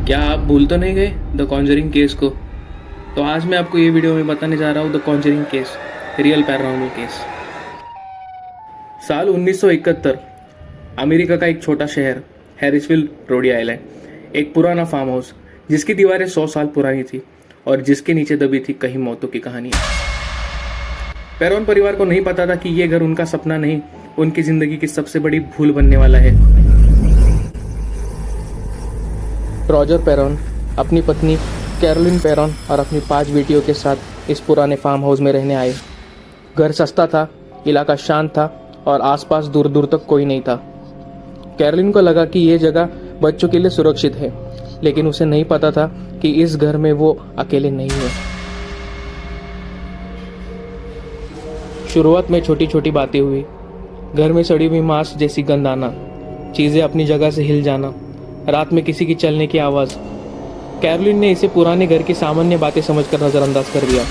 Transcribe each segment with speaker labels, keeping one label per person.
Speaker 1: क्या आप भूल तो नहीं गए द कॉन्जरिंग केस को? तो आज मैं आपको ये वीडियो में बताने जा रहा हूँ the Conjuring case, real paranormal case. साल 1971, अमेरिका का एक छोटा शहर हैरिसविल, रोडी आइलैंड। एक पुराना फार्म हाउस जिसकी दीवारें 100 साल पुरानी थी और जिसके नीचे दबी थी कई मौतों की कहानियां। पेरोन परिवार को नहीं पता था कि ये घर उनका सपना नहीं, उनकी जिंदगी की सबसे बड़ी भूल बनने वाला है। रॉजर पेरोन अपनी पत्नी कैरोलिन पेरोन और अपनी 5 बेटियों के साथ इस पुराने फार्म हाउस में रहने आए। घर सस्ता था, इलाका शांत था और आसपास दूर दूर तक कोई नहीं था। कैरोलिन को लगा कि यह जगह बच्चों के लिए सुरक्षित है, लेकिन उसे नहीं पता था कि इस घर में वो अकेले नहीं है। शुरुआत में छोटी छोटी बातें हुई। घर में सड़ी हुई मांस जैसी गंध आना, चीज़ें अपनी जगह से हिल जाना, रात में किसी की चलने की आवाज़। कैरोलिन ने इसे पुराने घर की सामान्य बातें समझकर नज़रअंदाज कर दिया,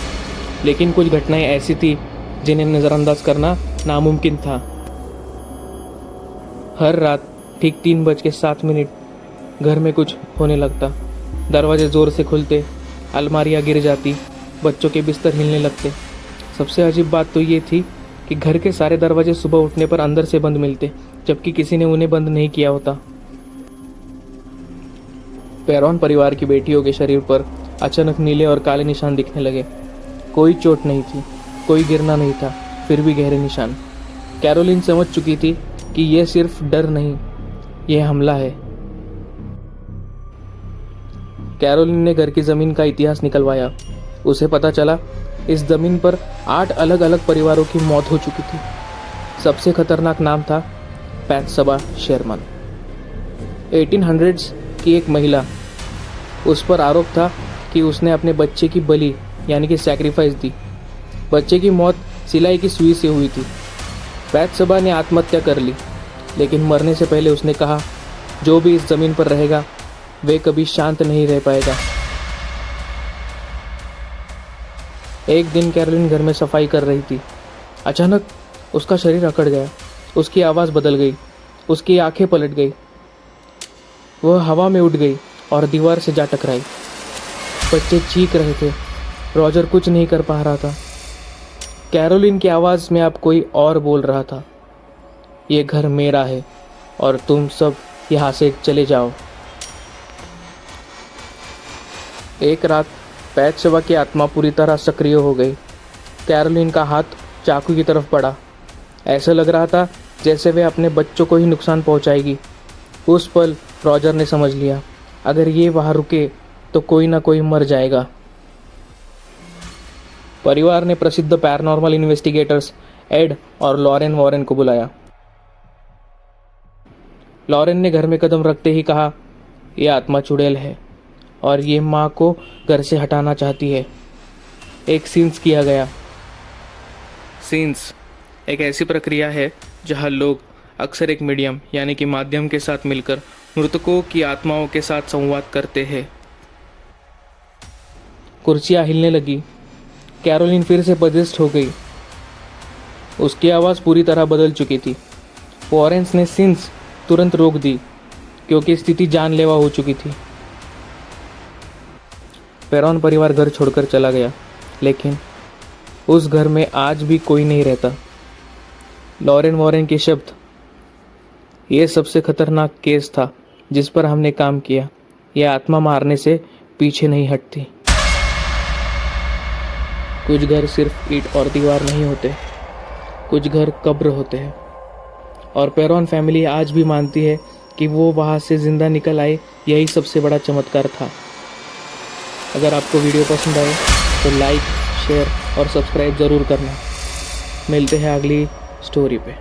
Speaker 1: लेकिन कुछ घटनाएं ऐसी थी जिन्हें नज़रअंदाज करना नामुमकिन था। हर रात ठीक 3:07 घर में कुछ होने लगता। दरवाजे ज़ोर से खुलते, अलमारियाँ गिर जाती, बच्चों के बिस्तर हिलने लगते। सबसे अजीब बात तो ये थी कि घर के सारे दरवाजे सुबह उठने पर अंदर से बंद मिलते, जबकि किसी ने उन्हें बंद नहीं किया होता। पेरोन परिवार की बेटियों के शरीर पर अचानक नीले और काले निशान दिखने लगे। कोई चोट नहीं थी, कोई गिरना नहीं था, फिर भी गहरे निशान। कैरोलिन समझ चुकी थी कि यह सिर्फ डर नहीं, यह हमला है। कैरोलिन ने घर की जमीन का इतिहास निकलवाया। उसे पता चला इस जमीन पर 8 अलग अलग परिवारों की मौत हो चुकी थी। सबसे खतरनाक नाम था बैथशेबा शेरमन, 1800s की एक महिला। उस पर आरोप था कि उसने अपने बच्चे की बलि यानी कि सैक्रिफाइस दी। बच्चे की मौत सिलाई की सुई से हुई थी। बैथशेबा ने आत्महत्या कर ली, लेकिन मरने से पहले उसने कहा, जो भी इस जमीन पर रहेगा वे कभी शांत नहीं रह पाएगा। एक दिन कैरोलिन घर में सफाई कर रही थी। अचानक उसका शरीर अकड़ गया, उसकी आवाज़ बदल गई, उसकी आंखें पलट गई। वह हवा में उड़ गई और दीवार से जा टकराई। बच्चे चीख रहे थे, रॉजर कुछ नहीं कर पा रहा था। कैरोलिन की आवाज़ में अब कोई और बोल रहा था, ये घर मेरा है और तुम सब यहाँ से चले जाओ। एक रात बैथशेबा की आत्मा पूरी तरह सक्रिय हो गई। कैरोलिन का हाथ चाकू की तरफ बढ़ा। ऐसा लग रहा था जैसे वे अपने बच्चों को ही नुकसान पहुंचाएगी। उस पल रॉजर ने समझ लिया, अगर ये वहाँ रुके तो कोई ना कोई मर जाएगा। परिवार ने प्रसिद्ध पैरानॉर्मल इन्वेस्टिगेटर्स एड और लॉरेन वॉरेन को बुलाया। लॉरेन ने घर में कदम रखते ही कहा, यह आत्मा चुड़ैल है और ये माँ को घर से हटाना चाहती है। एक सींस किया गया। सींस एक ऐसी प्रक्रिया है जहाँ लोग अक्सर एक मीडियम यानी कि माध्यम के साथ मिलकर मृतकों की आत्माओं के साथ संवाद करते हैं। कुर्सियाँ हिलने लगी। कैरोलिन फिर से पजेस्ट हो गई। उसकी आवाज़ पूरी तरह बदल चुकी थी। वॉरेंस ने सींस तुरंत रोक दी क्योंकि स्थिति जानलेवा हो चुकी थी। पेरोन परिवार घर छोड़कर चला गया, लेकिन उस घर में आज भी कोई नहीं रहता। लॉरेन वॉरेन के शब्द, यह सबसे खतरनाक केस था जिस पर हमने काम किया। यह आत्मा मारने से पीछे नहीं हटती। कुछ घर सिर्फ ईंट और दीवार नहीं होते, कुछ घर कब्र होते हैं। और पेरोन फैमिली आज भी मानती है कि वो वहाँ से जिंदा निकल आए, यही सबसे बड़ा चमत्कार था। अगर आपको वीडियो पसंद आए तो लाइक, शेयर और सब्सक्राइब ज़रूर करना। मिलते हैं अगली स्टोरी पे।